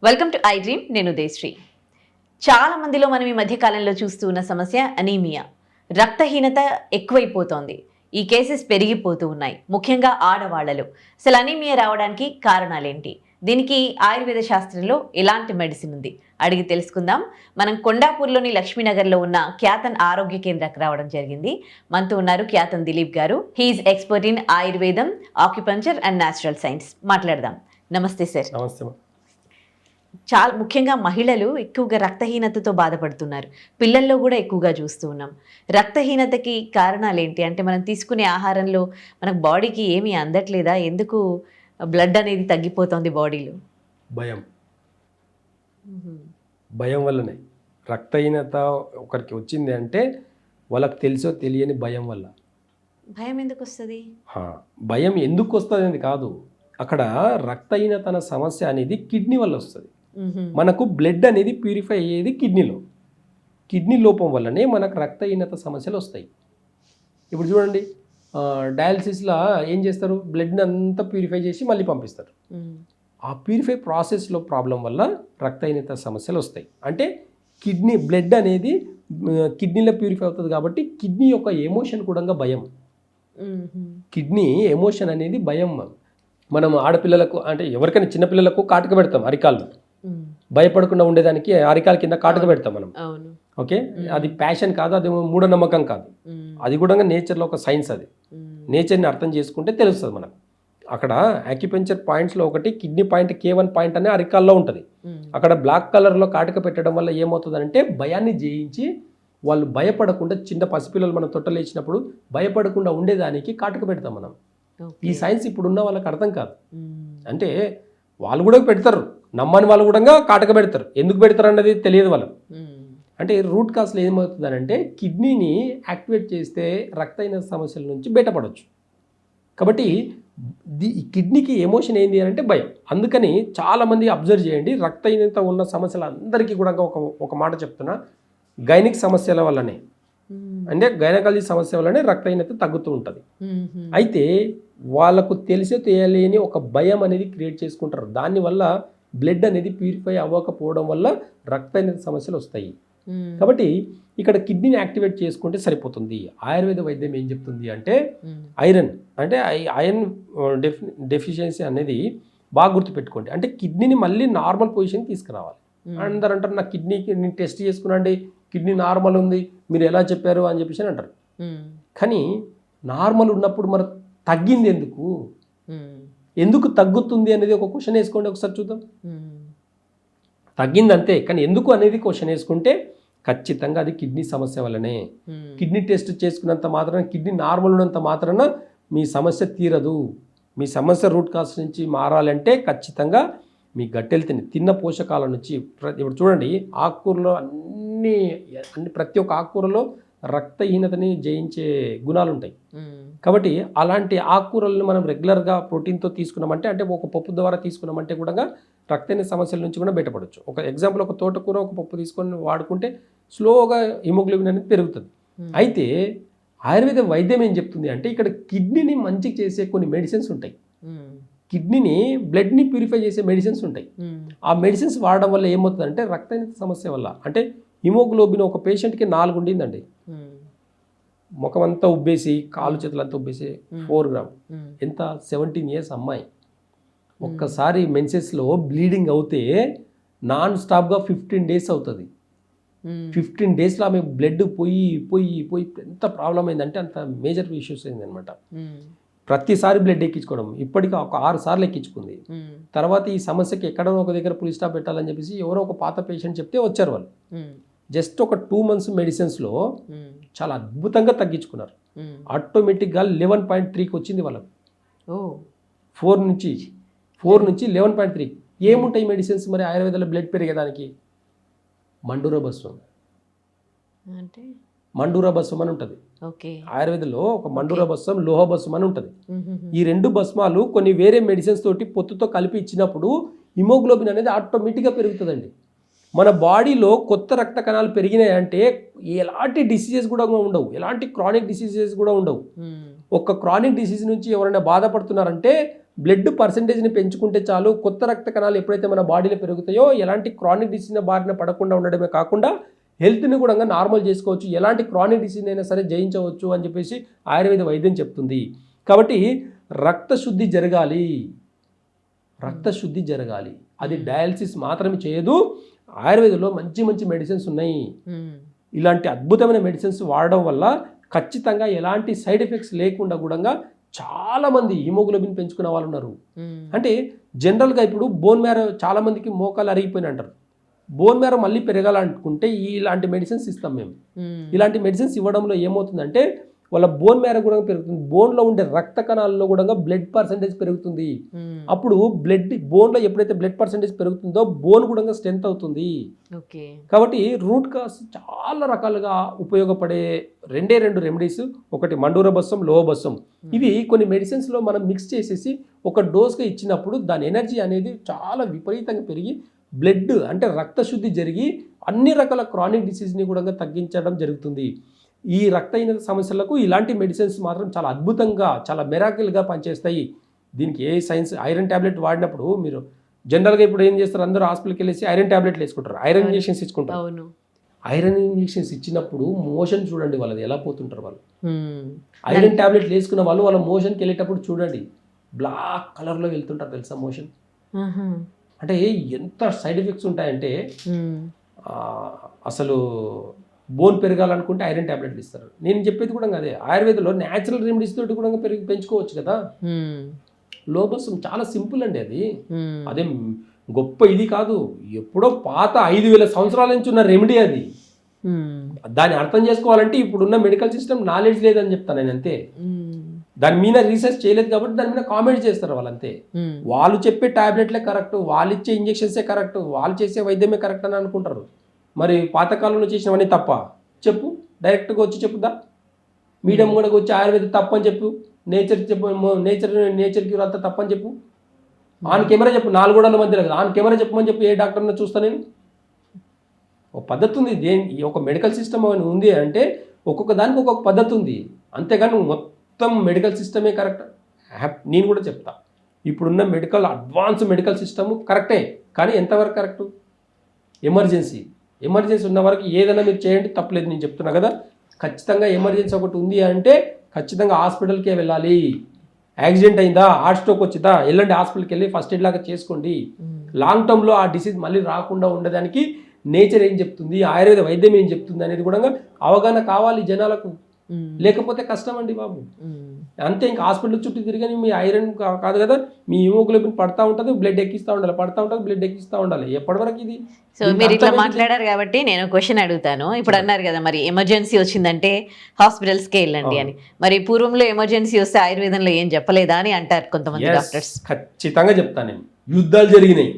Welcome to I dream. నేను ఉదయశ్రీ. చాలా మందిలో మనం ఈ మధ్య కాలంలో చూస్తూ ఉన్న సమస్య అనీమియా, రక్తహీనత ఎక్కువైపోతోంది. ఈ కేసెస్ పెరిగిపోతూ ఉన్నాయి, ముఖ్యంగా ఆడవాళ్లలో. అసలు అనీమియా రావడానికి కారణాలేంటి? దీనికి ఆయుర్వేద శాస్త్రంలో ఎలాంటి మెడిసిన్ ఉంది? అడిగి తెలుసుకుందాం. మనం కొండాపూర్లోని లక్ష్మీనగర్లో ఉన్న క్యాతన్ ఆరోగ్య కేంద్రానికి రావడం జరిగింది. మనతో ఉన్నారు క్యాతన్ దిలీప్ గారు. హీఈస్ ఎక్స్పర్ట్ ఇన్ ఆయుర్వేదం, ఆక్యుపంచర్ అండ్ న్యాచురల్ సైన్స్. మాట్లాడదాం. నమస్తే సార్. నమస్తే. చాలా ముఖ్యంగా మహిళలు ఎక్కువగా రక్తహీనతతో బాధపడుతున్నారు. పిల్లల్లో కూడా ఎక్కువగా చూస్తూ ఉన్నాం. రక్తహీనతకి కారణాలు ఏంటి? అంటే మనం తీసుకునే ఆహారంలో మన బాడీకి ఏమీ అందట్లేదా? ఎందుకు బ్లడ్ అనేది తగ్గిపోతుంది బాడీలో? భయం వల్లనే రక్తహీనత ఒకరికి వచ్చింది అంటే వాళ్ళకి తెలుసో తెలియని భయం వల్ల. భయం ఎందుకు వస్తుంది? భయం ఎందుకు వస్తుంది అని కాదు, అక్కడ రక్తహీనత అన్న సమస్య అనేది కిడ్నీ వల్ల వస్తుంది. మనకు బ్లడ్ అనేది ప్యూరిఫై అయ్యేది కిడ్నీలో. కిడ్నీ లోపం వల్లనే మనకు రక్తహీనత సమస్యలు వస్తాయి. ఇప్పుడు చూడండి, డయాలసిస్లో ఏం చేస్తారు? బ్లడ్ని అంతా ప్యూరిఫై చేసి మళ్ళీ పంపిస్తారు. ఆ ప్యూరిఫై ప్రాసెస్లో ప్రాబ్లం వల్ల రక్తహీనత సమస్యలు వస్తాయి. అంటే కిడ్నీ బ్లడ్ అనేది కిడ్నీలో ప్యూరిఫై అవుతుంది కాబట్టి కిడ్నీ యొక్క ఎమోషన్ కూడా భయం. కిడ్నీ ఎమోషన్ అనేది భయం. మనం ఆడపిల్లలకు అంటే ఎవరికైనా చిన్నపిల్లలకు కాటుక పెడతాం అరికాళ్ళు, భయపడకుండా ఉండేదానికి అరికాల కింద కాటుక పెడతాం మనం. ఓకే, అది ప్యాషన్ కాదు, అది మూఢనమ్మకం కాదు, అది కూడా నేచర్లో ఒక సైన్స్. అది నేచర్ని అర్థం చేసుకుంటే తెలుస్తుంది మనకు. అక్కడ యాక్యుపెంచర్ పాయింట్స్లో ఒకటి కిడ్నీ పాయింట్ K1 పాయింట్ అనే అరికాల్లో ఉంటుంది. అక్కడ బ్లాక్ కలర్లో కాటుక పెట్టడం వల్ల ఏమవుతుందంటే భయాన్ని జయించి వాళ్ళు భయపడకుండా, చిన్న పసిపిల్లలు మనం తొట్టలేసినప్పుడు భయపడకుండా ఉండేదానికి కాటుక పెడతాం మనం. ఈ సైన్స్ ఇప్పుడున్న వాళ్ళకి అర్థం కాదు. అంటే వాళ్ళు కూడా పెడతారు, నమ్మని వాళ్ళు కూడా కాటక పెడతారు. ఎందుకు పెడతారు అన్నది తెలియదు వాళ్ళకు. అంటే రూట్ కాస్లో ఏమవుతుందనంటే కిడ్నీని యాక్టివేట్ చేస్తే రక్తహీనత సమస్యల నుంచి బయటపడవచ్చు. కాబట్టి కిడ్నీకి ఎమోషన్ ఏంటి అని అంటే భయం. అందుకని చాలామంది అబ్జర్వ్ చేయండి, రక్తహీనత ఉన్న సమస్యలు అందరికీ కూడా ఒక మాట చెప్తున్నా, గైనిక్ సమస్యల వల్లనే, అంటే గైనకాలజీ సమస్య వల్లనే రక్తహీనత తగ్గుతూ ఉంటుంది. అయితే వాళ్ళకు తెలిసే తెలియని ఒక భయం అనేది క్రియేట్ చేసుకుంటారు. దానివల్ల బ్లడ్ అనేది ప్యూరిఫై అవ్వకపోవడం వల్ల రక్తహీనత సమస్యలు వస్తాయి. కాబట్టి ఇక్కడ కిడ్నీని యాక్టివేట్ చేసుకుంటే సరిపోతుంది. ఆయుర్వేద వైద్యం ఏం చెప్తుంది అంటే ఐరన్, అంటే ఐరన్ డెఫిషియన్సీ అనేది బాగా గుర్తుపెట్టుకోండి. అంటే కిడ్నీని మళ్ళీ నార్మల్ పొజిషన్కి తీసుకురావాలి. అందరు అంటారు నా కిడ్నీకి నేను టెస్ట్ చేసుకున్నాండి, కిడ్నీ నార్మల్ ఉంది, మీరు ఎలా చెప్పారు అని చెప్పేసి అంటారు. కానీ నార్మల్ ఉన్నప్పుడు మరి తగ్గింది ఎందుకు, ఎందుకు తగ్గుతుంది అనేది ఒక క్వశ్చన్ వేసుకోండి, ఒకసారి చూద్దాం. తగ్గింది అంతే, కానీ ఎందుకు అనేది క్వశ్చన్ వేసుకుంటే ఖచ్చితంగా అది కిడ్నీ సమస్య వల్లనే. కిడ్నీ టెస్ట్ చేసుకున్నంత మాత్రాన, కిడ్నీ నార్మల్ ఉన్నంత మాత్రాన మీ సమస్య తీరదు. మీ సమస్య రూట్ కాజ్ నుంచి మారాలంటే ఖచ్చితంగా మీ గట్ హెల్త్ తిన్న పోషకాల నుంచి. ఇప్పుడు చూడండి, ఆకుకూరలో అన్ని ప్రతి ఒక్క ఆకుకూరలో రక్తహీనతని జయించే గుణాలు ఉంటాయి. కాబట్టి అలాంటి ఆకుకూరలను మనం రెగ్యులర్గా ప్రోటీన్తో తీసుకున్నామంటే, అంటే ఒక పప్పు ద్వారా తీసుకున్నామంటే కూడా రక్తహీనత సమస్యల నుంచి కూడా బయటపడవచ్చు. ఒక ఎగ్జాంపుల్, ఒక తోటకూర ఒక పప్పు తీసుకొని వాడుకుంటే స్లోగా హిమోగ్లోబిన్ అనేది పెరుగుతుంది. అయితే ఆయుర్వేద వైద్యం ఏం చెప్తుంది అంటే ఇక్కడ కిడ్నీని మంచిగా చేసే కొన్ని మెడిసిన్స్ ఉంటాయి. కిడ్నీని బ్లడ్ని ప్యూరిఫై చేసే మెడిసిన్స్ ఉంటాయి. ఆ మెడిసిన్స్ వాడడం వల్ల ఏమవుతుందంటే రక్తహీనత సమస్య వల్ల, అంటే హిమోగ్లోబిన్ ఒక పేషెంట్కి 4 ఉండిందండి, ముఖం అంతా ఉబ్బేసి కాలు చేతులంతా ఉబ్బేసి 4 గ్రామ్, ఎంత 17 years అమ్మాయి. ఒక్కసారి మెన్సెస్లో బ్లీడింగ్ అవుతే నాన్ స్టాప్గా 15 days అవుతుంది. 15 daysలో ఆమె బ్లడ్ పోయి పోయి పోయి ఎంత ప్రాబ్లం అయిందంటే అంత మేజర్ ఇష్యూస్ అయింది అనమాట. ప్రతిసారి బ్లడ్ ఎక్కించుకోవడం, ఇప్పటికీ ఒక 6 సార్లు ఎక్కించుకుంది. తర్వాత ఈ సమస్యకి ఎక్కడో ఒక దగ్గర పులి స్టాప్ పెట్టాలని చెప్పేసి ఎవరో ఒక పాత పేషెంట్ చెప్తే వచ్చారు వాళ్ళు. జస్ట్ ఒక 2 months మెడిసిన్స్లో చాలా అద్భుతంగా తగ్గించుకున్నారు. ఆటోమేటిక్గా 11.3కి వచ్చింది వాళ్ళకు. 4 నుంచి 11.3. ఏముంటాయి మెడిసిన్స్ మరి ఆయుర్వేదంలో బ్లడ్ పెరిగేదానికి? మండూర భస్వం, అంటే మండూర భస్వం అని ఉంటుంది ఆయుర్వేదంలో. ఒక మండూర భస్వం, లోహ భస్వం అని ఉంటుంది. ఈ 2 భస్మాలు కొన్ని వేరే మెడిసిన్స్ తోటి పొత్తుతో కలిపి ఇచ్చినప్పుడు హిమోగ్లోబిన్ అనేది ఆటోమేటిక్గా పెరుగుతుందండి. మన బాడీలో కొత్త రక్త కణాలు పెరిగినాయి అంటే ఎలాంటి డిసీజెస్ కూడా ఉండవు, ఎలాంటి క్రానిక్ డిసీజెస్ కూడా ఉండవు. ఒక క్రానిక్ డిసీజ్ నుంచి ఎవరైనా బాధపడుతున్నారంటే బ్లడ్ పర్సంటేజ్ని పెంచుకుంటే చాలు, కొత్త రక్త కణాలు ఎప్పుడైతే మన బాడీలో పెరుగుతాయో ఎలాంటి క్రానిక్ డిసీజ్ బారిన పడకుండా ఉండడమే కాకుండా హెల్త్ని కూడా నార్మల్ చేసుకోవచ్చు, ఎలాంటి క్రానిక్ డిసీజ్ అయినా సరే జయించవచ్చు అని చెప్పేసి ఆయుర్వేద వైద్యం చెప్తుంది. కాబట్టి రక్తశుద్ధి జరగాలి, రక్తశుద్ధి జరగాలి. అది డయాలసిస్ మాత్రమే చేయదు. ఆయుర్వేదంలో మంచి మంచి మెడిసిన్స్ ఉన్నాయి. ఇలాంటి అద్భుతమైన మెడిసిన్స్ వాడడం వల్ల ఖచ్చితంగా ఎలాంటి సైడ్ ఎఫెక్ట్స్ లేకుండా కూడా చాలామంది హిమోగ్లోబిన్ పెంచుకునే వాళ్ళు ఉన్నారు. అంటే జనరల్గా ఇప్పుడు బోన్ మ్యారో చాలా మందికి మోకాలు అరిగిపోయిన అంటారు. బోన్ మ్యారో మళ్ళీ పెరగాలనుకుంటే ఇలాంటి మెడిసిన్స్ ఇస్తాం మేము. ఇలాంటి మెడిసిన్స్ ఇవ్వడంలో ఏమవుతుందంటే వాళ్ళ బోన్ మ్యారో కూడా పెరుగుతుంది, బోన్లో ఉండే రక్త కణాల్లో కూడా బ్లడ్ పర్సంటేజ్ పెరుగుతుంది. అప్పుడు బోన్లో ఎప్పుడైతే బ్లడ్ పర్సంటేజ్ పెరుగుతుందో బోన్ కూడా స్ట్రెంత్ అవుతుంది. కాబట్టి రూట్ కాస్ చాలా రకాలుగా ఉపయోగపడే రెండు రెమెడీస్, ఒకటి మండూర బస్సం, లోహ బస్సం. ఇవి కొన్ని మెడిసిన్స్లో మనం మిక్స్ చేసేసి ఒక డోస్గా ఇచ్చినప్పుడు దాని ఎనర్జీ అనేది చాలా విపరీతంగా పెరిగి బ్లడ్ అంటే రక్తశుద్ధి జరిగి అన్ని రకాల క్రానిక్ డిసీజ్ని కూడా తగ్గించడం జరుగుతుంది. ఈ రక్తహీనత సమస్యలకు ఇలాంటి మెడిసిన్స్ మాత్రం చాలా అద్భుతంగా, చాలా మెరాకిల్గా పనిచేస్తాయి. దీనికి ఏ సైన్స్ ఐరన్ ట్యాబ్లెట్ వాడినప్పుడు మీరు జనరల్గా ఇప్పుడు ఏం చేస్తారు, అందరూ హాస్పిటల్కి వెళ్ళేసి ఐరన్ ట్యాబ్లెట్లు వేసుకుంటారు, ఐరన్ ఇంజెక్షన్స్ ఇచ్చుకుంటారు. ఐరన్ ఇంజెక్షన్స్ ఇచ్చినప్పుడు మోషన్ చూడండి వాళ్ళది ఎలా పోతుంటారు వాళ్ళు. ఐరన్ ట్యాబ్లెట్లు వేసుకున్న వాళ్ళు వాళ్ళ మోషన్కి వెళ్ళేటప్పుడు చూడండి బ్లాక్ కలర్లో వెళ్తుంటారు తెలుసా మోషన్. అంటే ఎంత సైడ్ ఎఫెక్ట్స్ ఉంటాయంటే అసలు బోన్ పెరగాలనుకుంటే ఐరన్ ట్యాబ్లెట్లు ఇస్తారు. నేను చెప్పేది కూడా అదే, ఆయుర్వేదంలో న్యాచురల్ రెమెడీస్ తోటి కూడా పెంచుకోవచ్చు కదా. లోబసం చాలా సింపుల్ అండి, అదే గొప్ప ఇది కాదు, ఎప్పుడో పాత 5000 సంవత్సరాల నుంచి ఉన్న రెమెడీ అది. దాన్ని అర్థం చేసుకోవాలంటే ఇప్పుడున్న మెడికల్ సిస్టమ్ నాలెడ్జ్ లేదని చెప్తాను నేను, అంతే. దాని మీద రీసెర్చ్ చేయలేదు కాబట్టి దాని మీద కామెంట్ చేస్తారు వాళ్ళంతే. వాళ్ళు చెప్పే టాబ్లెట్లే కరెక్ట్, వాళ్ళు ఇచ్చే ఇంజెక్షన్సే కరెక్ట్, వాళ్ళు చేసే వైద్యమే కరెక్ట్ అని అనుకుంటారు. మరి పాతకాలంలో చేసినవన్నీ తప్ప చెప్పు, డైరెక్ట్గా వచ్చి చెప్పుదా. మీడియం కూడా వచ్చి ఆయుర్వేద తప్పని చెప్పు, నేచర్ చెప్పు, నేచర్ క్యూర్ అంతా తప్పని చెప్పు. ఆన్ కెమెరా చెప్పు, 4 గోడల మధ్యలో కదా, ఆన్ కెమెరా చెప్పమని చెప్పి ఏ డాక్టర్ని చూస్తాను నేను. ఒక పద్ధతి ఉంది, ఒక మెడికల్ సిస్టమ్ అని ఉంది అంటే ఒక్కొక్క దానికి ఒక్కొక్క పద్ధతి ఉంది, అంతేగాని మొత్తం మెడికల్ సిస్టమే కరెక్ట్ నేను కూడా చెప్తా. ఇప్పుడున్న అడ్వాన్స్ మెడికల్ సిస్టమ్ కరెక్టే, కానీ ఎంతవరకు కరెక్టు? ఎమర్జెన్సీ ఉన్న వరకు ఏదైనా మీరు చేయండి, తప్పలేదు, నేను చెప్తున్నా కదా. ఖచ్చితంగా ఎమర్జెన్సీ ఒకటి ఉంది అంటే ఖచ్చితంగా హాస్పిటల్కే వెళ్ళాలి. యాక్సిడెంట్ అయిందా, హార్ట్ స్ట్రోక్ వచ్చిందా, వెళ్ళండి హాస్పిటల్కి వెళ్ళి ఫస్ట్ ఎయిడ్ లాగా చేసుకోండి. లాంగ్ టర్మ్లో ఆ డిసీజ్ మళ్ళీ రాకుండా ఉండడానికి నేచర్ ఏం చెప్తుంది, ఆయుర్వేద వైద్యం ఏం చెప్తుంది అనేది కూడా అవగాహన కావాలి జనాలకు. లేకపోతే కష్టం అండి బాబు. అంతే, ఇంకా హాస్పిటల్ చుట్టూ తిరిగి మీ ఐరన్ కాదు కదా, మీ హిమోగ్లోబిన్ పడతా ఉంటుంది, బ్లడ్ ఎక్కిస్తూ ఉండాలి, బ్లడ్ ఎక్కిస్తూ ఉండాలి. ఎప్పటి వరకు ఇది? సో మీరు ఇట్లా మాట్లాడారు కాబట్టి నేను క్వశ్చన్ అడుగుతాను. ఇప్పుడు అన్నారు కదా మరి ఎమర్జెన్సీ వచ్చిందంటే హాస్పిటల్స్కే వెళ్ళండి అని, మరి పూర్వంలో ఎమర్జెన్సీ వస్తే ఆయుర్వేదంలో ఏం చెప్పలేదా అని అంటారు కొంతమంది డాక్టర్స్. ఖచ్చితంగా చెప్తాను నేను. యుద్ధాలు జరిగినాయి,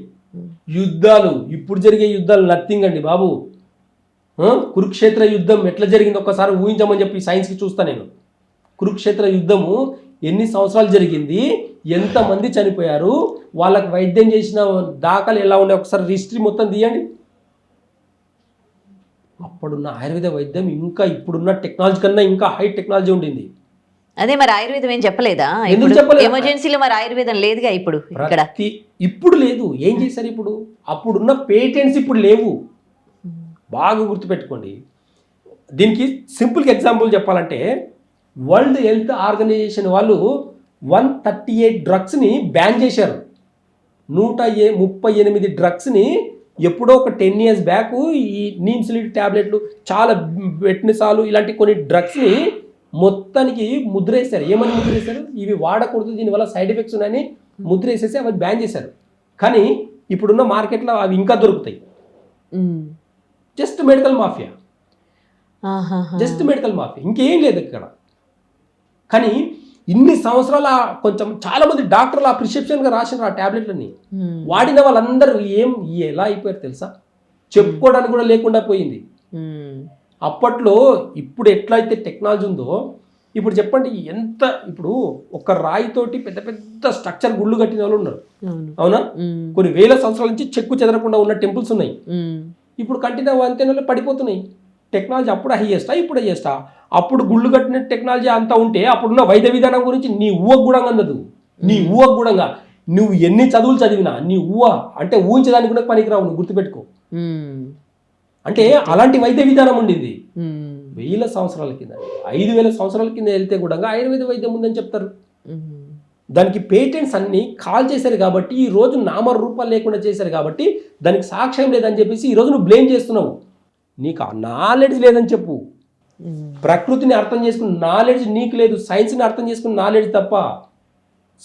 ఇప్పుడు జరిగే యుద్ధాలు నథింగ్ అండి బాబు. కురుక్షేత్ర యుద్ధం ఎట్లా జరిగింది ఒక్కసారి ఊహించమని చెప్పి సైన్స్కి చూస్తా నేను. కురుక్షేత్ర యుద్ధము ఎన్ని సంవత్సరాలు జరిగింది, ఎంతమంది చనిపోయారు, వాళ్ళకి వైద్యం చేసిన దాఖలు ఎలా ఉన్నాయి, ఒకసారి హిస్టరీ మొత్తం తీయండి. అప్పుడున్న ఆయుర్వేద వైద్యం ఇంకా ఇప్పుడున్న టెక్నాలజీ కన్నా ఇంకా హై టెక్నాలజీ ఉండింది. అదే మరి ఆయుర్వేదం ఏం చెప్పలేదా? ఎమర్జెన్సీలో మరి ఆయుర్వేదం లేదుగా ఇప్పుడు. ఇప్పుడు లేదు, ఏం చేశారు ఇప్పుడు? అప్పుడున్న పేటెంట్స్ ఇప్పుడు లేవు, బాగా గుర్తుపెట్టుకోండి. దీనికి సింపుల్గా ఎగ్జాంపుల్ చెప్పాలంటే వరల్డ్ హెల్త్ ఆర్గనైజేషన్ వాళ్ళు 138 డ్రగ్స్ని బ్యాన్ చేశారు. 138 డ్రగ్స్ని ఎప్పుడో ఒక 10 years బ్యాక్ ఈ నీమ్స్లిడ్ ట్యాబ్లెట్లు, చాలా వెట్నిసాలు, ఇలాంటి కొన్ని డ్రగ్స్ని మొత్తానికి ముద్రేశారు. ఏమని ముద్రేశారు? ఇవి వాడకూడదు, దీనివల్ల సైడ్ ఎఫెక్ట్స్ ఉన్నాయని ముద్రేసేసి అవి బ్యాన్ చేశారు. కానీ ఇప్పుడున్న మార్కెట్లో అవి ఇంకా దొరుకుతాయి. జస్ట్ మెడికల్ మాఫియా, ఇంకేం లేదు ఇక్కడ. కానీ ఇన్ని సంవత్సరాల కొంచెం చాలా మంది డాక్టర్లు ఆ ప్రిస్క్రిప్షన్గా రాసినారు ఆ ట్యాబ్లెట్లని. వాడిన వాళ్ళందరూ ఎలా అయిపోయారు తెలుసా? చెప్పుకోవడానికి కూడా లేకుండా పోయింది. అప్పట్లో ఇప్పుడు ఎట్లయితే టెక్నాలజీ ఉందో ఇప్పుడు చెప్పండి, ఇప్పుడు ఒక రాయితోటి పెద్ద పెద్ద స్ట్రక్చర్ గుళ్ళు కట్టిన వాళ్ళు ఉన్నారు, అవునా? కొన్ని వేల సంవత్సరాల నుంచి చెక్కు చెదరకుండా ఉన్న టెంపుల్స్ ఉన్నాయి. ఇప్పుడు కంటిన్యూ అంతేనో పడిపోతున్నాయి. టెక్నాలజీ అప్పుడు హైయెస్టా, ఇప్పుడు హైయెస్టా? అప్పుడు గుళ్ళు కట్టిన టెక్నాలజీ అంతా ఉంటే అప్పుడున్న వైద్య విధానం గురించి నీ ఊహకు కూడా అందదు. నీ ఊహ కూడా నువ్వు ఎన్ని చదువులు చదివినా నీ ఊహ అంటే ఊహించడానికి కూడా పనికిరావు, నువ్వు గుర్తుపెట్టుకో. అంటే అలాంటి వైద్య విధానం ఉండింది 1000 సంవత్సరాల కింద, 5000 సంవత్సరాల కింద వెళ్తే కూడా ఆయుర్వేద వైద్యం ఉందని చెప్తారు. దానికి పేటెంట్స్ అన్ని కాల్ చేశారు కాబట్టి ఈ రోజు నామరూపాలు లేకుండా చేశారు కాబట్టి దానికి సాక్ష్యం లేదని చెప్పేసి ఈ రోజు నువ్వు బ్లేమ్ చేస్తున్నావు. నీకు ఆ నాలెడ్జ్ లేదని చెప్పు. ప్రకృతిని అర్థం చేసుకున్న నాలెడ్జ్ నీకు లేదు, సైన్స్ని అర్థం చేసుకున్న నాలెడ్జ్ తప్ప.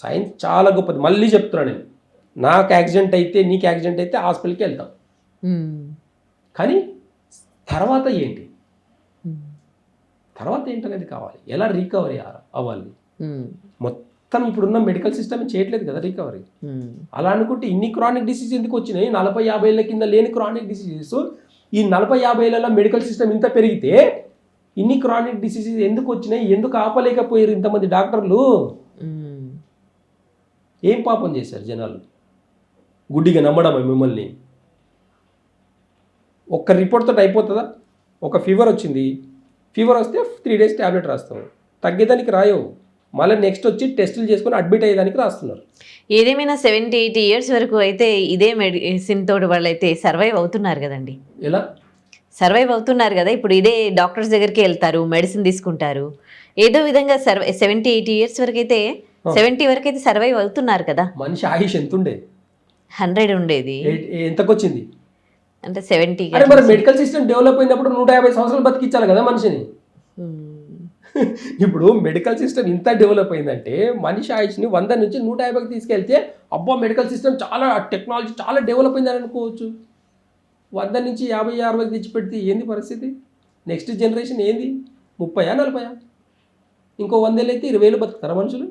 సైన్స్ చాలా గొప్పది. మళ్ళీ చెప్తున్నాను నేను, నాకు యాక్సిడెంట్ అయితే నీకు యాక్సిడెంట్ అయితే హాస్పిటల్కి వెళ్తాం, కానీ తర్వాత ఏంటి, తర్వాత ఏంటనేది కావాలి. ఎలా రికవరీ అవ్వాలి. మొత్తం ఇప్పుడున్న మెడికల్ సిస్టమ్ చేయట్లేదు కదా రికవరీ. అలా అనుకుంటే ఇన్ని క్రానిక్ డిసీజ్ ఎందుకు వచ్చినాయి? 40-50 ఏళ్ళ కింద లేని క్రానిక్ డిసీజెస్ ఈ 40-50 ఏళ్ళలో మెడికల్ సిస్టమ్ ఇంత పెరిగితే ఇన్ని క్రానిక్ డిసీజెస్ ఎందుకు వచ్చినాయి? ఎందుకు ఆపలేకపోయారు ఇంతమంది డాక్టర్లు? ఏం పాపం చేశారు జనాలు? గుడ్డిగా నమ్మడమే మిమ్మల్ని. ఒక్క రిపోర్ట్ తోటి అయిపోతుందా? ఒక ఫీవర్ వచ్చింది, ఫీవర్ వస్తే 3 days ట్యాబ్లెట్ రాస్తాం, తగ్గేదానికి రాయవు. మళ్ళీ నెక్స్ట్ వచ్చి టెస్టులు చేసుకొని అడ్మిట్ అయ్యేదానికి రాస్తున్నారు. ఏదేమైనా 70-80 years వరకు అయితే ఇదే మెడిసిన్ తోటి వాళ్ళు అయితే సర్వైవ్ అవుతున్నారు కదండి. ఎలా సర్వైవ్ అవుతున్నారు కదా? ఇప్పుడు ఇదే డాక్టర్స్ దగ్గరికి వెళ్తారు, మెడిసిన్ తీసుకుంటారు, ఏదో విధంగా 70-80 years వరకు అయితే 70 వరకు అయితే సర్వైవ్ అవుతున్నారు కదా. మనిషి ఆయుష్ ఎంత ఉండే? 100 ఉండేది, ఎంతకు వచ్చింది అంటే 70. అరే మరి మెడికల్ సిస్టమ్ డెవలప్ అయినప్పుడు 150 సంవత్సరాలు బతికించాలి కదా మనిషిని. ఇప్పుడు మెడికల్ సిస్టమ్ ఇంత డెవలప్ అయిందంటే మనిషి ఆయుష్ని 100 నుంచి 150కి తీసుకెళ్తే అబ్బా మెడికల్ సిస్టమ్ చాలా టెక్నాలజీ చాలా డెవలప్ అయిందని అనుకోవచ్చు. 100 నుంచి 50-60కి తెచ్చిపెడితే ఏంది పరిస్థితి? నెక్స్ట్ జనరేషన్ ఏంది? 30-40? ఇంకో 100 ఏళ్ళు అయితే 20 ఏళ్ళు బతుకుతారా మనుషులు?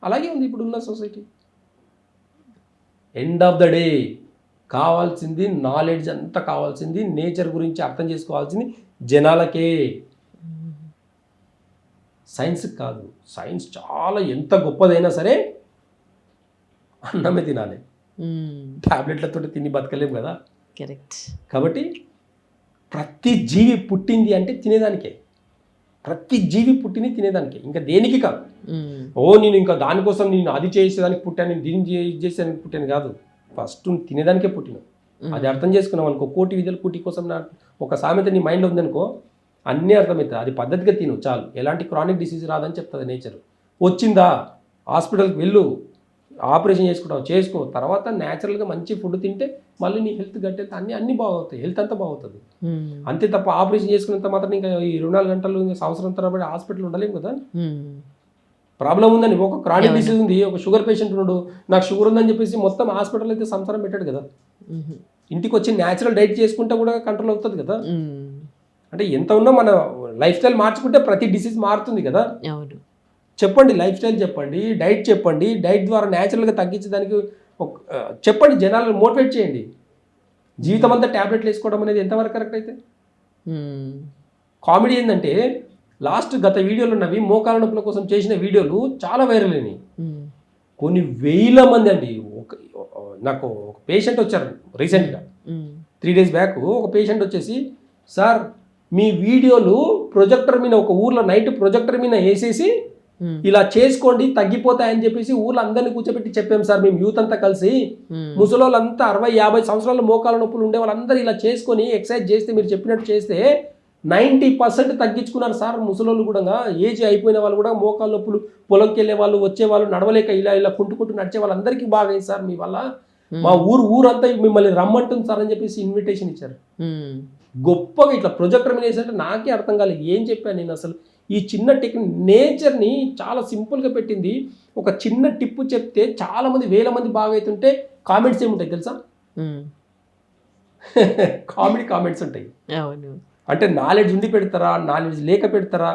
అలాగే ఉంది ఇప్పుడున్న society. End of the day కావాల్సింది నాలెడ్జ్ అంతా కావాల్సింది నేచర్ గురించి అర్థం చేసుకోవాల్సింది జనాలకే, సైన్స్ కాదు. సైన్స్ చాలా ఎంత గొప్పదైనా సరే అన్నమే తినాలి, టాబ్లెట్లతో తిని బతకలేము కదా. కరెక్ట్. కాబట్టి ప్రతి జీవి పుట్టింది అంటే తినేదానికే, ప్రతి జీవి పుట్టింది తినేదానికే, ఇంకా దేనికి కాదు. నేను ఇంకా దానికోసం నేను అది చేసేదానికి పుట్టాను, నేను దీన్ని చేసేదానికి పుట్టాను కాదు. ఫస్ట్ తినేదానికే పుట్టిన. అది అర్థం చేసుకున్నాం అనుకో, కోటి విధులు కూటి కోసం నాకు ఒక సామెత నీ మైండ్లో ఉందనుకో అన్నీ అర్థమవుతుంది. అది పద్ధతిగా తిను చాలు, ఎలాంటి క్రానిక్ డిసీజ్ రాదని చెప్తుంది నేచర్. వచ్చిందా హాస్పిటల్కి వెళ్ళు, ఆపరేషన్ చేసుకుంటావు చేసుకో, తర్వాత న్యాచురల్గా మంచి ఫుడ్ తింటే మళ్ళీ నీ హెల్త్ గట్టెళ్తే అన్నీ బాగుతాయి, హెల్త్ అంతా బాగుతుంది. అంతే తప్ప ఆపరేషన్ చేసుకున్నంత మాత్రం ఇంకా ఈ 24 గంటలు ఇంకా సంవత్సరం తరబడి హాస్పిటల్ ఉండలేము కదా. ప్రాబ్లం ఉందని ఒక క్రానిక్ డిసీజ్ ఉంది, ఒక షుగర్ పేషెంట్ ఉన్నాడు, నాకు షుగర్ ఉందని చెప్పేసి మొత్తం హాస్పిటల్ అయితే సంసారం పెట్టాడు కదా. ఇంటికి వచ్చి న్యాచురల్ డైట్ చేసుకుంటే కూడా కంట్రోల్ అవుతుంది కదా. అంటే ఎంత ఉన్నా మన లైఫ్ స్టైల్ మార్చుకుంటే ప్రతి డిసీజ్ మారుతుంది కదా. చెప్పండి, లైఫ్ స్టైల్ చెప్పండి, డైట్ చెప్పండి, డైట్ ద్వారా న్యాచురల్గా తగ్గించడానికి చెప్పండి, జనాలను మోటివేట్ చేయండి. జీవితం అంతా ట్యాబ్లెట్లు వేసుకోవడం అనేది ఎంతవరకు కరెక్ట్ అయితే? కామెడీ ఏంటంటే గత వీడియోలు ఉన్నవి మోకాల నొప్పుల కోసం చేసిన వీడియోలు చాలా వైరల్ అయినాయి. కొన్ని వేల మంది అండి. నాకు ఒక పేషెంట్ వచ్చారు రీసెంట్గా 3 days బ్యాక్. ఒక పేషెంట్ వచ్చేసి, సార్ మీ వీడియోలు ప్రొజెక్టర్ మీద ఒక ఊర్లో నైట్ ప్రొజెక్టర్ మీద వేసేసి ఇలా చేసుకోండి తగ్గిపోతాయని చెప్పేసి ఊర్లో అందరినీ కూర్చోబెట్టి చెప్పాం సార్, మేము యూత్ అంతా కలిసి. ముసలోళ్ళంతా 60-50 సంవత్సరాల మోకాల నొప్పులు ఉండే వాళ్ళందరూ ఇలా చేసుకొని ఎక్సర్సైజ్ చేస్తే, మీరు చెప్పినట్టు చేస్తే 90% తగ్గించుకున్నారు సార్. ముసలోళ్ళు కూడా, ఏజ్ అయిపోయిన వాళ్ళు కూడా, మోకాల నొప్పులు, పొలంకి వెళ్ళే వాళ్ళు, వచ్చే వాళ్ళు, నడవలేక ఇలా కుంటుకుంటూ నడిచే వాళ్ళందరికీ బాగా అయింది సార్ మీ వల్ల, మా ఊరంతా మిమ్మల్ని రమ్మంటుంది సార్ అని చెప్పేసి ఇన్విటేషన్ ఇచ్చారు. గొప్పగా ఇట్లా ప్రొజెక్టర్ మీద వేసినట్టు నాకే అర్థం కాలేదు ఏం చెప్పాను నేను అసలు. ఈ చిన్న టెక్నిక్ నేచర్ని చాలా సింపుల్గా పెట్టింది. ఒక చిన్న టిప్పు చెప్తే చాలా మంది, వేల మంది బాగా అవుతుంటే కామెంట్స్ ఏముంటాయి తెలుసా? కామెంట్స్ ఉంటాయి. అంటే నాలెడ్జ్ ఉండి పెడతారా, నాలెడ్జ్ లేక పెడతారా?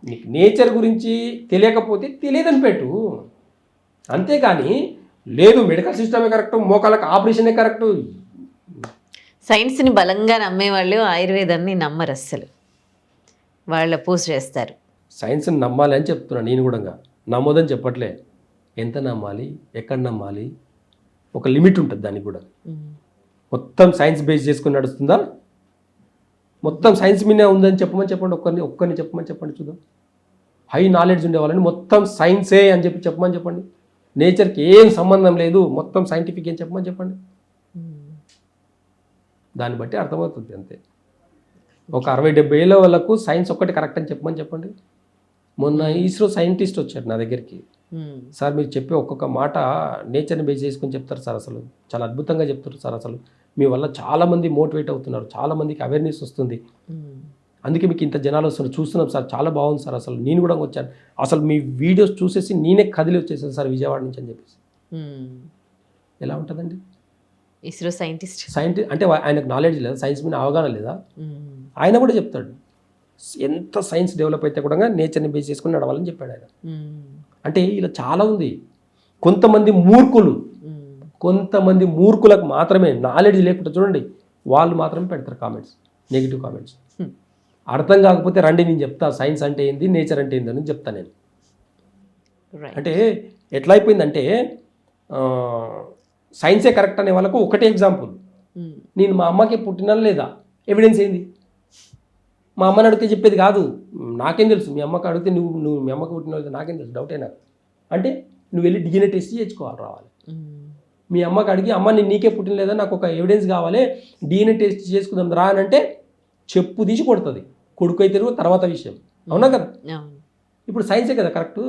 నీకు నేచర్ గురించి తెలియకపోతే తెలియదని పెట్టు, అంతేగాని లేదు మెడికల్ సిస్టమే కరెక్ట్, మోకాళ్ళకి ఆపరేషనే కరెక్ట్. సైన్స్ని బలంగా నమ్మేవాళ్ళు ఆయుర్వేదాన్ని నమ్మరు, అస్సలు వాళ్ళ పూజ చేస్తారు. సైన్స్ని నమ్మాలి అని చెప్తున్నాను నేను కూడా, నమ్మొద్దని చెప్పట్లే. ఎంత నమ్మాలి, ఎక్కడ నమ్మాలి, ఒక లిమిట్ ఉంటుంది దానికి కూడా. మొత్తం సైన్స్ బేస్ చేసుకుని నడుస్తుందా? మొత్తం సైన్స్ మీదే ఉందని చెప్పండి, ఒక్కరిని చెప్పమని చెప్పండి చూద్దాం. హై నాలెడ్జ్ ఉండే వాళ్ళని మొత్తం సైన్సే అని చెప్పమని చెప్పండి. నేచర్కి ఏం సంబంధం లేదు, మొత్తం సైంటిఫిక్ ఏం చెప్పమని చెప్పండి, దాన్ని బట్టి అర్థమవుతుంది అంతే. ఒక 60-70 ఏళ్ళ వాళ్ళకు సైన్స్ ఒక్కటి కరెక్ట్ అని చెప్పమని చెప్పండి. మొన్న ఇస్రో సైంటిస్ట్ వచ్చారు నా దగ్గరికి, సార్ మీరు చెప్పే ఒక్కొక్క మాట నేచర్ని బేస్ చేసుకొని చెప్తారు సార్, అసలు చాలా అద్భుతంగా చెప్తారు సార్, అసలు మీ వల్ల చాలామంది మోటివేట్ అవుతున్నారు, చాలామందికి అవేర్నెస్ వస్తుంది, అందుకే మీకు ఇంత జనాలు వస్తున్నారు, చూస్తున్నాం సార్, చాలా బాగుంది సార్, అసలు నేను కూడా వచ్చాను, అసలు మీ వీడియోస్ చూసేసి నేనే కదిలి వచ్చేసాను సార్ విజయవాడ నుంచి అని చెప్పేసి. ఎలా ఉంటుందండి? ఇస్రో సైంటిస్ట్ అంటే ఆయనకు నాలెడ్జ్ లేదా, సైన్స్ మీద అవగాహన లేదా? ఆయన కూడా చెప్తాడు ఎంత సైన్స్ డెవలప్ అయితే కూడా నేచర్ని బేస్ చేసుకుని నడవాలని చెప్పాడు ఆయన. అంటే ఇలా చాలా ఉంది. కొంతమంది మూర్ఖులకు మాత్రమే నాలెడ్జ్ లేకుండా చూడండి, వాళ్ళు మాత్రమే పెడతారు కామెంట్స్, నెగిటివ్ కామెంట్స్. అర్థం కాకపోతే రండి నేను చెప్తా సైన్స్ అంటే ఏంది, నేచర్ అంటే ఏంది అని చెప్తాను నేను. అంటే ఎట్లా అయిపోయిందంటే సైన్సే కరెక్ట్ అనే వాళ్ళకు ఒకటే ఎగ్జాంపుల్, నేను మా అమ్మకి పుట్టినా లేదా, ఎవిడెన్స్ ఏంది? మా అమ్మని అడిగితే చెప్పేది కాదు, నాకేం తెలుసు, మీ అమ్మకి అడిగితే నువ్వు మీ అమ్మకి పుట్టిన లేదా నాకేం తెలుసు, డౌటే నాకు అంటే నువ్వు వెళ్ళి డిఎన్ఏ టెస్ట్ చేసుకోవాలి, రావాలి. మీ అమ్మకి అడిగి అమ్మ నేను నీకే పుట్టిన లేదా, నాకు ఒక ఎవిడెన్స్ కావాలి, డిఎన్ఏ టెస్ట్ చేసుకుందాం రా అని అంటే చెప్పు తీసి కొడుతుంది, కొడుకు అయితే తర్వాత విషయం, అవునా కదా? ఇప్పుడు సైన్సే కదా కరెక్ట్,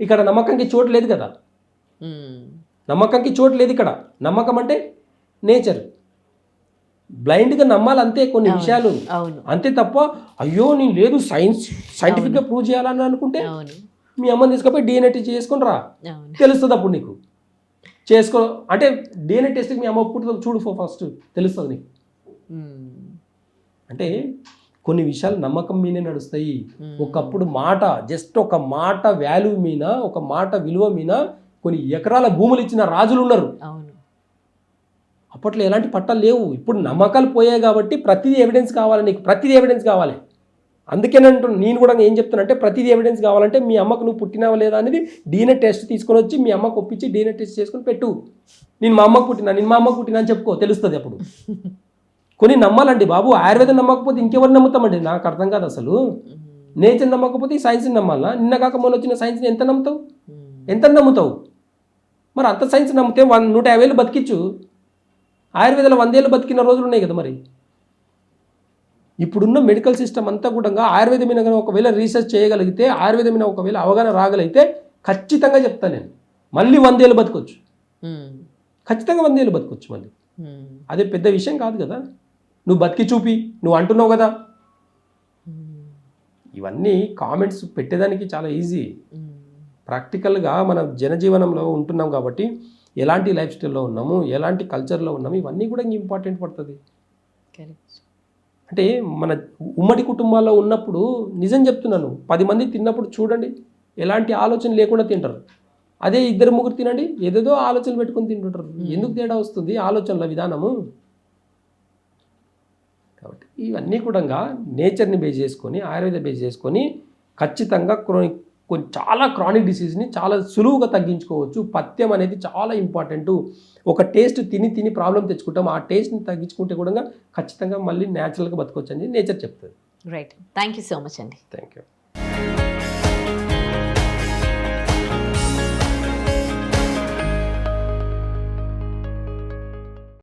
ఇక్కడ నమ్మకంకి చోటు లేదు కదా, నమ్మకంకి చోటు లేదు ఇక్కడ. నమ్మకం అంటే నేచర్, బ్లైండ్గా నమ్మాలి అంతే కొన్ని విషయాలు, అంతే తప్ప అయ్యో నేను లేదు సైంటిఫిక్గా ప్రూవ్ చేయాలని అనుకుంటే మీ అమ్మని తీసుకుపోయి డిఎన్ఏ టెస్ట్ చేసుకుని రా, తెలుస్తుంది అప్పుడు నీకు. చేసుకో అంటే డిఎన్ఏ టెస్ట్కి మీ అమ్మ పుట్టుతో చూడు ఫస్ట్, తెలుస్తుంది నీకు. అంటే కొన్ని విషయాలు నమ్మకం మీదే నడుస్తాయి. ఒకప్పుడు మాట, జస్ట్ ఒక మాట వాల్యూ మీద, ఒక మాట విలువ మీద కొన్ని ఎకరాల భూములు ఇచ్చిన రాజులు ఉన్నారు. అప్పట్లో ఎలాంటి పట్టాలు లేవు, ఇప్పుడు నమ్మకాలు పోయాయి కాబట్టి ప్రతిదీ ఎవిడెన్స్ కావాలి నీకు, ప్రతిదీ ఎవిడెన్స్ కావాలి. అందుకేనంటు నేను కూడా ఏం చెప్తానంటే ప్రతిదీ ఎవిడెన్స్ కావాలంటే మీ అమ్మకు నువ్వు పుట్టినావా లేదా అనేది డిఎన్ఏ టెస్ట్ తీసుకొని వచ్చి మీ అమ్మకు ఒప్పించి డిఎన్ఏ టెస్ట్ చేసుకొని పెట్టు. నేను మా అమ్మకు పుట్టినా అని చెప్పుకో, తెలుస్తుంది అప్పుడు. కొన్ని నమ్మాలండి బాబు, ఆయుర్వేదం నమ్మకపోతే ఇంకెవరు నమ్ముతామండి? నాకు అర్థం కాదు అసలు. నేచర్ నమ్మకపోతే సైన్స్ని నమ్మాలా? నిన్న కాక మొన్న వచ్చిన సైన్స్ని ఎంత నమ్ముతావు? మరి అంత సైన్స్ నమ్మితే 150 ఏళ్ళు బతికిచ్చు, ఆయుర్వేదంలో 100 ఏళ్ళు బతికిన రోజులు ఉన్నాయి కదా. మరి ఇప్పుడున్న మెడికల్ సిస్టమ్ అంతా కూడా ఆయుర్వేదం మీద ఒకవేళ రీసెర్చ్ చేయగలిగితే, ఆయుర్వేదం మీద ఒకవేళ అవగాహన రాగలిగితే ఖచ్చితంగా చెప్తాను నేను, మళ్ళీ 100 ఏళ్ళు బతకొచ్చు, ఖచ్చితంగా 100 ఏళ్ళు బతకొచ్చు మళ్ళీ. అదే పెద్ద విషయం కాదు కదా, నువ్వు బతికి చూపి, నువ్వు అంటున్నావు కదా. ఇవన్నీ కామెంట్స్ పెట్టేదానికి చాలా ఈజీ. ప్రాక్టికల్గా మన జనజీవనంలో ఉంటున్నాం కాబట్టి, ఎలాంటి లైఫ్ స్టైల్లో ఉన్నాము, ఎలాంటి కల్చర్లో ఉన్నాము, ఇవన్నీ కూడా ఇంపార్టెంట్ పడుతుంది. అంటే మన ఉమ్మడి కుటుంబాల్లో ఉన్నప్పుడు నిజం చెప్తున్నాను, 10 మంది తిన్నప్పుడు చూడండి ఎలాంటి ఆలోచన లేకుండా తింటారు. అదే 2-3 తినండి ఏదేదో ఆలోచనలు పెట్టుకొని తింటుంటారు. ఎందుకు తేడా వస్తుంది ఆలోచనల విధానము? కాబట్టి ఇవన్నీ కూడా నేచర్ని బేస్ చేసుకొని, ఆయుర్వేద బేస్ చేసుకొని ఖచ్చితంగా చాలా క్రానిక్ డిసీజ్ని చాలా సులువుగా తగ్గించుకోవచ్చు. పథ్యం అనేది చాలా ఇంపార్టెంట్. ఒక టేస్ట్ తిని ప్రాబ్లం తెచ్చుకుంటాం, ఆ టేస్ట్ని తగ్గించుకుంటే కూడా ఖచ్చితంగా మళ్ళీ న్యాచురల్గా బతకొచ్చు అని నేచర్ చెప్తుంది. Right, thank you so much అండి. Thank you.